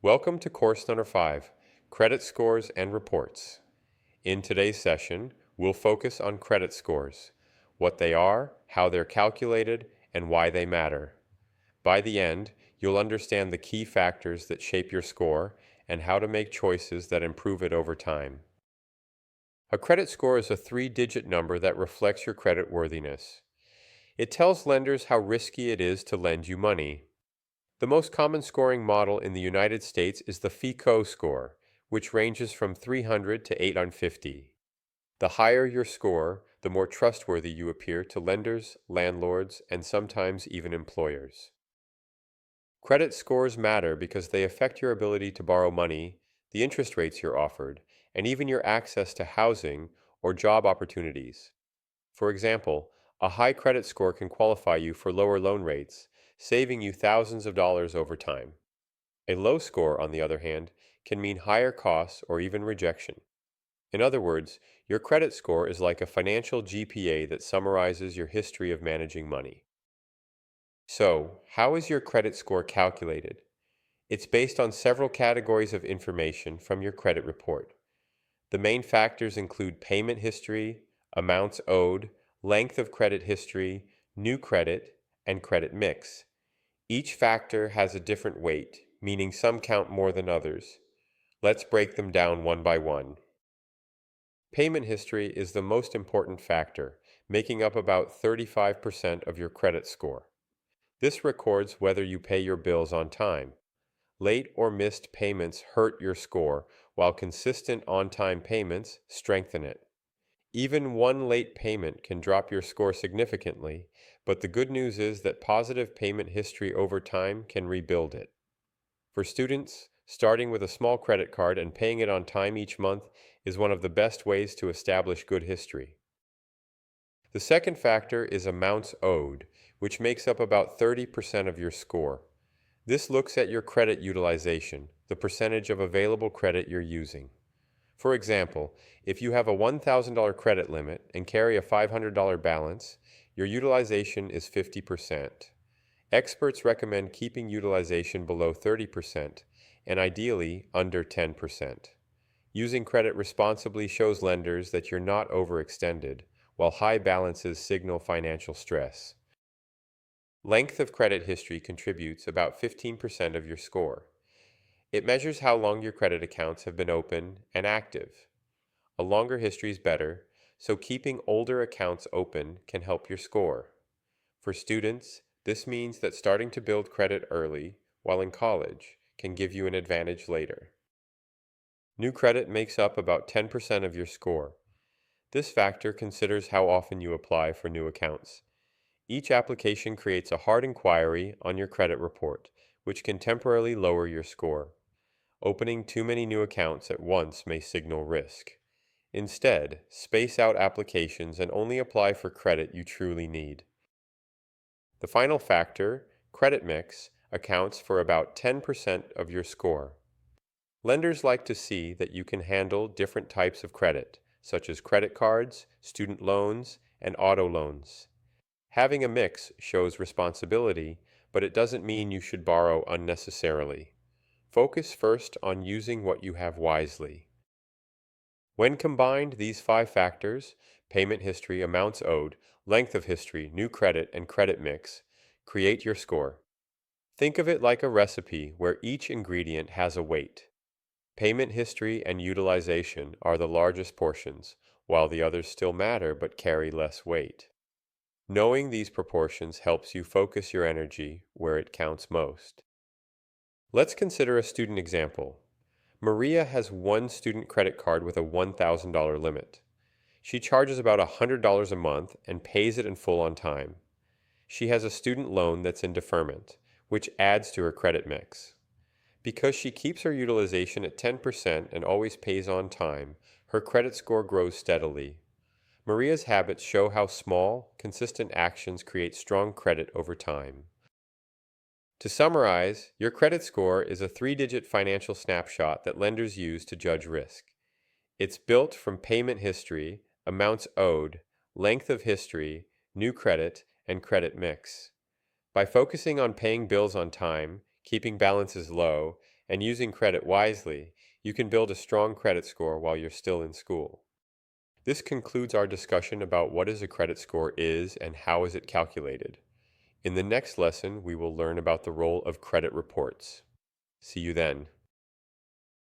Welcome to course number 5, Credit Scores and Reports. In today's session, we'll focus on credit scores, what they are, how they're calculated, and why they matter. By the end, you'll understand the key factors that shape your score and how to make choices that improve it over time. A credit score is a 3-digit number that reflects your credit worthiness. It tells lenders how risky it is to lend you money. The most common scoring model in the United States is the FICO score, which ranges from 300 to 850. The higher your score, the more trustworthy you appear to lenders, landlords, and sometimes even employers. Credit scores matter because they affect your ability to borrow money, the interest rates you're offered, and even your access to housing or job opportunities. For example, a high credit score can qualify you for lower loan rates, saving you thousands of dollars over time. A low score, on the other hand, can mean higher costs or even rejection. In other words, your credit score is like a financial GPA that summarizes your history of managing money. So, how is your credit score calculated? It's based on several categories of information from your credit report. The main factors include payment history, amounts owed, length of credit history, new credit, and credit mix. Each factor has a different weight, meaning some count more than others. Let's break them down one by one. Payment history is the most important factor, making up about 35% of your credit score. This records whether you pay your bills on time. Late or missed payments hurt your score, while consistent on-time payments strengthen it. Even one late payment can drop your score significantly, but the good news is that positive payment history over time can rebuild it. For students, starting with a small credit card and paying it on time each month is one of the best ways to establish good history. The second factor is amounts owed, which makes up about 30% of your score. This looks at your credit utilization, the percentage of available credit you're using. For example, if you have a $1,000 credit limit and carry a $500 balance, your utilization is 50%. Experts recommend keeping utilization below 30% and ideally under 10%. Using credit responsibly shows lenders that you're not overextended, while high balances signal financial stress. Length of credit history contributes about 15% of your score. It measures how long your credit accounts have been open and active. A longer history is better, so keeping older accounts open can help your score. For students, this means that starting to build credit early, while in college, can give you an advantage later. New credit makes up about 10% of your score. This factor considers how often you apply for new accounts. Each application creates a hard inquiry on your credit report, which can temporarily lower your score. Opening too many new accounts at once may signal risk. Instead, space out applications and only apply for credit you truly need. The final factor, credit mix, accounts for about 10% of your score. Lenders like to see that you can handle different types of credit, such as credit cards, student loans, and auto loans. Having a mix shows responsibility, but it doesn't mean you should borrow unnecessarily. Focus first on using what you have wisely. When combined, these 5 factors, payment history, amounts owed, length of history, new credit, and credit mix, create your score. Think of it like a recipe where each ingredient has a weight. Payment history and utilization are the largest portions, while the others still matter but carry less weight. Knowing these proportions helps you focus your energy where it counts most. Let's consider a student example. Maria has one student credit card with a $1,000 limit. She charges about $100 a month and pays it in full on time. She has a student loan that's in deferment, which adds to her credit mix. Because she keeps her utilization at 10% and always pays on time, her credit score grows steadily. Maria's habits show how small, consistent actions create strong credit over time. To summarize, your credit score is a 3-digit financial snapshot that lenders use to judge risk. It's built from payment history, amounts owed, length of history, new credit, and credit mix. By focusing on paying bills on time, keeping balances low, and using credit wisely, you can build a strong credit score while you're still in school. This concludes our discussion about what a credit score is and how is it calculated. In the next lesson, we will learn about the role of credit reports. See you then.